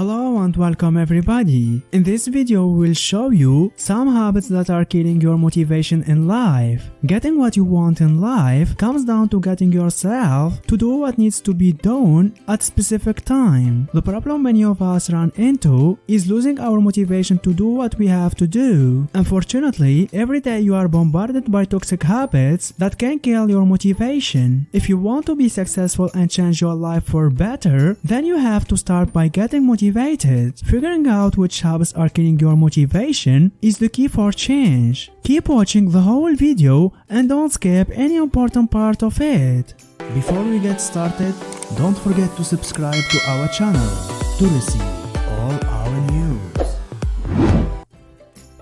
Hello and welcome everybody. In this video we'll show you some habits that are killing your motivation in life. Getting what you want in life comes down to getting yourself to do what needs to be done at a specific time. The problem many of us run into is losing our motivation to do what we have to do. Unfortunately, every day you are bombarded by toxic habits that can kill your motivation. If you want to be successful and change your life for better, then you have to start by getting motivated. Figuring out which habits are killing your motivation is the key for change. Keep watching the whole video and don't skip any important part of it. Before we get started, don't forget to subscribe to our channel to receive all our news.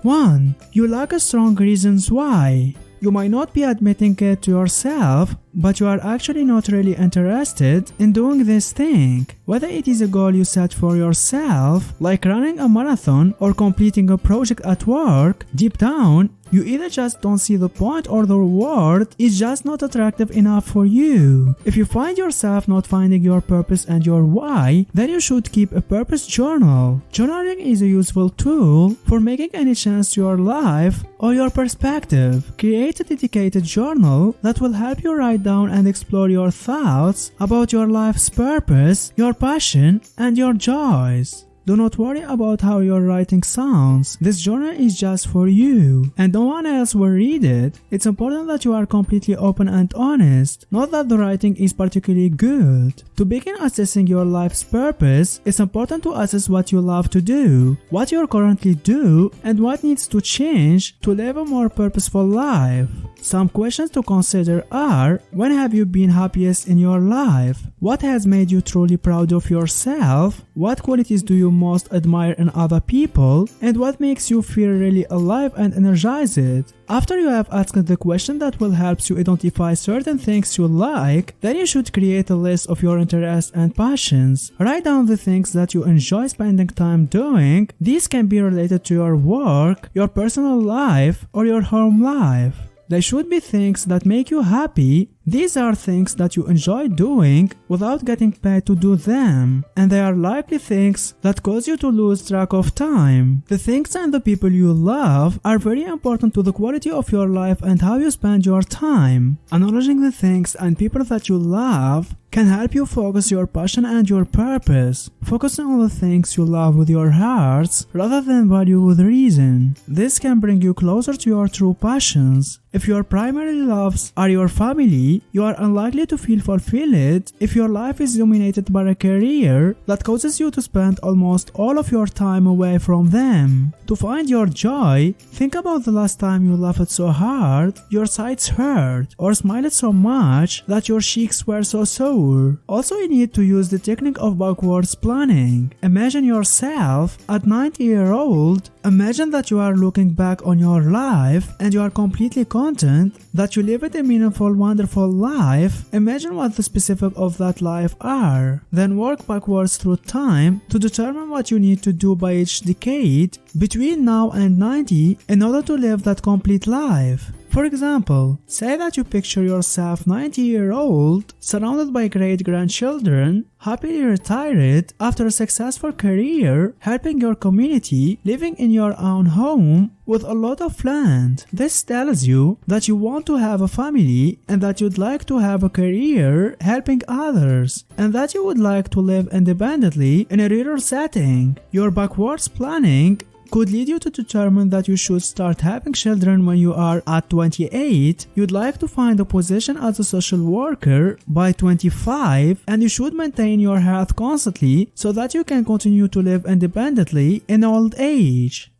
1. You lack strong reasons why. You might not be admitting it to yourself, but you are actually not really interested in doing this thing. Whether it is a goal you set for yourself, like running a marathon or completing a project at work, deep down, you either just don't see the point or the reward is just not attractive enough for you. If you find yourself not finding your purpose and your why, then you should keep a purpose journal. Journaling is a useful tool for making any change to your life or your perspective. Create a dedicated journal that will help you write down and explore your thoughts about your life's purpose, your passion, and your joys. Do not worry about how your writing sounds. This journal is just for you, and no one else will read it. It's important that you are completely open and honest, not that the writing is particularly good. To begin assessing your life's purpose, it's important to assess what you love to do, what you currently do, and what needs to change to live a more purposeful life. Some questions to consider are: when have you been happiest in your life? What has made you truly proud of yourself? What qualities do you most admire in other people? And what makes you feel really alive and energized? After you have asked the question that will help you identify certain things you like, then you should create a list of your interests and passions. Write down the things that you enjoy spending time doing. These can be related to your work, your personal life, or your home life. They should be things that make you happy. These are things that you enjoy doing without getting paid to do them, and they are likely things that cause you to lose track of time. The things and the people you love are very important to the quality of your life and how you spend your time. Acknowledging the things and people that you love can help you focus your passion and your purpose. Focusing on the things you love with your hearts rather than value with reason. This can bring you closer to your true passions. If your primary loves are your family, you are unlikely to feel fulfilled if your life is dominated by a career that causes you to spend almost all of your time away from them. To find your joy, think about the last time you laughed so hard, your sides hurt, or smiled so much that your cheeks were so sore. Also, you need to use the technique of backwards planning. Imagine yourself at 90-year-old. Imagine that you are looking back on your life and you are completely content that you lived a meaningful, wonderful life. Imagine what the specifics of that life are. Then work backwards through time to determine what you need to do by each decade between now and 90 in order to live that complete life. For example, say that you picture yourself 90-year-old, surrounded by great-grandchildren, happily retired after a successful career, helping your community, living in your own home with a lot of land. This tells you that you want to have a family and that you'd like to have a career helping others, and that you would like to live independently in a rural setting. Your backwards planning could lead you to determine that you should start having children when you are at 28, you'd like to find a position as a social worker by 25, and you should maintain your health constantly so that you can continue to live independently in old age.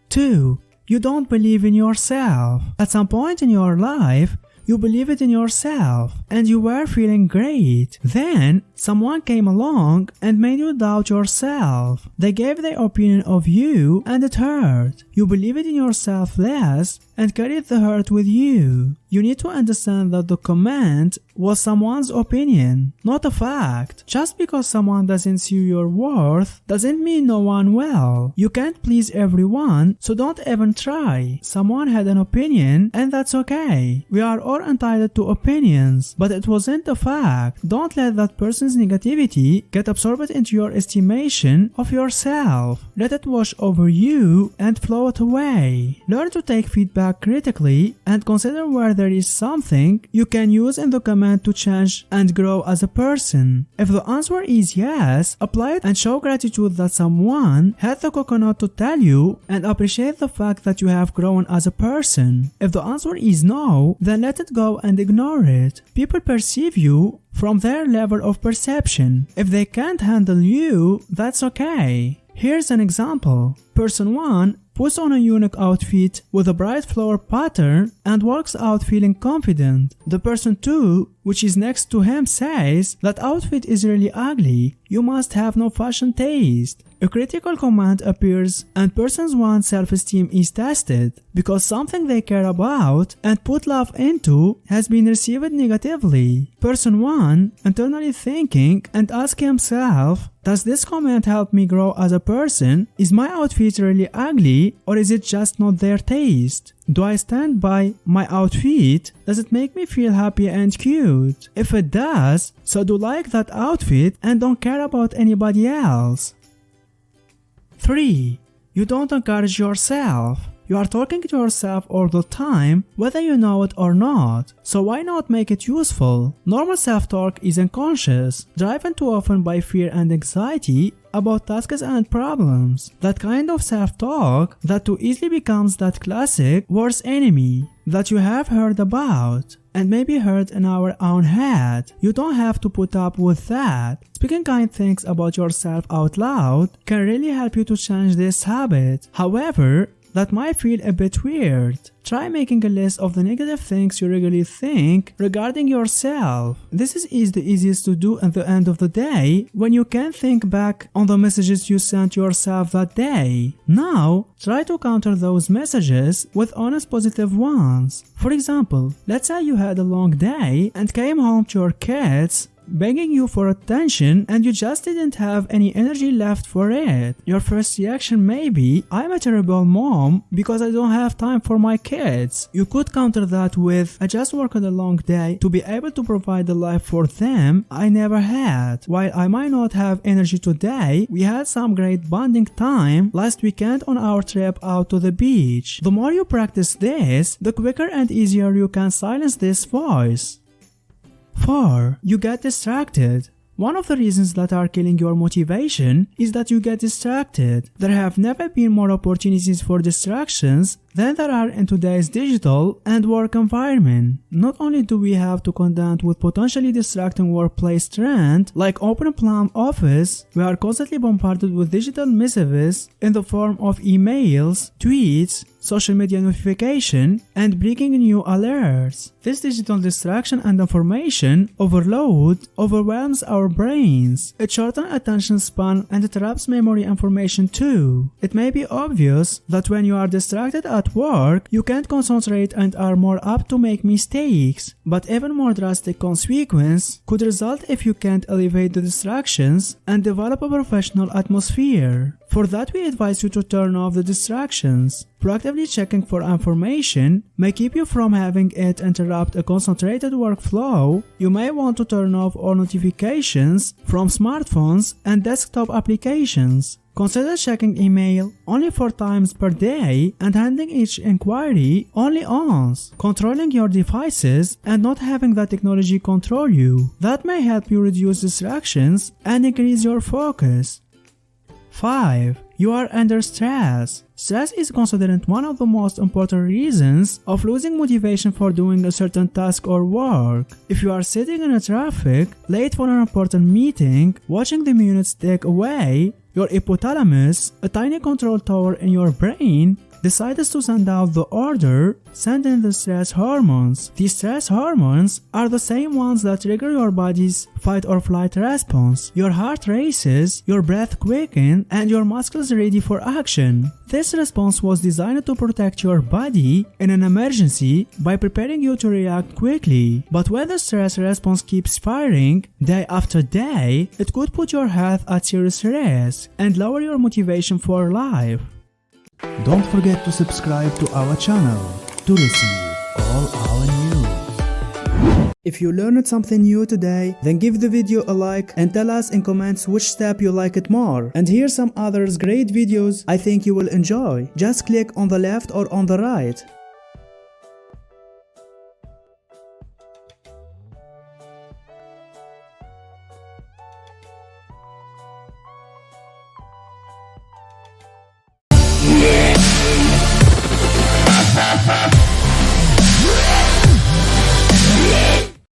2. You don't believe in yourself. At some point in your life, you believed in yourself and you were feeling great. Then someone came along and made you doubt yourself. They gave their opinion of you and it hurt. You believed in yourself less and carried the hurt with you. You need to understand that the comment was someone's opinion, not a fact. Just because someone doesn't see your worth doesn't mean no one will. You can't please everyone, so don't even try. Someone had an opinion, and that's okay. We are all entitled to opinions, but it wasn't a fact. Don't let that person's negativity get absorbed into your estimation of yourself. Let it wash over you and float away. Learn to take feedback critically and consider where there is something you can use in the comment to change and grow as a person. If the answer is yes, apply it and show gratitude that someone had the coconut to tell you and appreciate the fact that you have grown as a person. If the answer is no, then let it go and ignore it. People perceive you from their level of perception. If they can't handle you, that's okay. Here's an example. Person 1 puts on a unique outfit with a bright flower pattern and walks out feeling confident. The person 2, which is next to him, says, "That outfit is really ugly. You must have no fashion taste." A critical comment appears and person 1's self-esteem is tested because something they care about and put love into has been received negatively. Person 1 internally thinking and asks himself, "Does this comment help me grow as a person? Is my outfit really ugly, or is it just not their taste? Do I stand by my outfit? Does it make me feel happy and cute? If it does, so do like that outfit and don't care about anybody else." 3. You don't encourage yourself. You are talking to yourself all the time, whether you know it or not. So why not make it useful? Normal self-talk is unconscious, driven too often by fear and anxiety about tasks and problems. That kind of self-talk that too easily becomes that classic worst enemy that you have heard about and maybe heard in our own head. You don't have to put up with that. Speaking kind things about yourself out loud can really help you to change this habit. However, that might feel a bit weird. Try making a list of the negative things you regularly think regarding yourself. This is the easiest to do at the end of the day when you can think back on the messages you sent yourself that day. Now, try to counter those messages with honest positive ones. For example, let's say you had a long day and came home to your kids begging you for attention and you just didn't have any energy left for it. Your first reaction may be, "I'm a terrible mom because I don't have time for my kids." You could counter that with, "I just worked a long day to be able to provide the life for them I never had. While I might not have energy today, we had some great bonding time last weekend on our trip out to the beach." The more you practice this, the quicker and easier you can silence this voice. 4. You get distracted. One of the reasons that are killing your motivation is that you get distracted. There have never been more opportunities for distractions than there are in today's digital and work environment. Not only do we have to contend with potentially distracting workplace trend like open plan office, we are constantly bombarded with digital missives in the form of emails, tweets, social media notification, and breaking new alerts. This digital distraction and information overload overwhelms our brains. It shortens attention span and it traps memory information too. It may be obvious that when you are distracted at work, you can't concentrate and are more apt to make mistakes, but even more drastic consequence could result if you can't elevate the distractions and develop a professional atmosphere. For that, we advise you to turn off the distractions. Proactively checking for information may keep you from having it interrupt a concentrated workflow. You may want to turn off all notifications from smartphones and desktop applications. Consider checking email only 4 times per day and handling each inquiry only once. Controlling your devices and not having the technology control you. That may help you reduce distractions and increase your focus. 5. You are under stress. Stress is considered one of the most important reasons of losing motivation for doing a certain task or work. If you are sitting in a traffic, late for an important meeting, watching the minutes tick away, your hypothalamus, a tiny control tower in your brain, decides to send out the order, send in the stress hormones. These stress hormones are the same ones that trigger your body's fight or flight response. Your heart races, your breath quickens, and your muscles ready for action. This response was designed to protect your body in an emergency by preparing you to react quickly. But when the stress response keeps firing day after day, it could put your health at serious risk and lower your motivation for life. Don't forget to subscribe to our channel to receive all our news. If you learned something new today, then give the video a like and tell us in comments which step you like it more. And here's some others great videos I think you will enjoy. Just click on the left or on the right. Ha ha.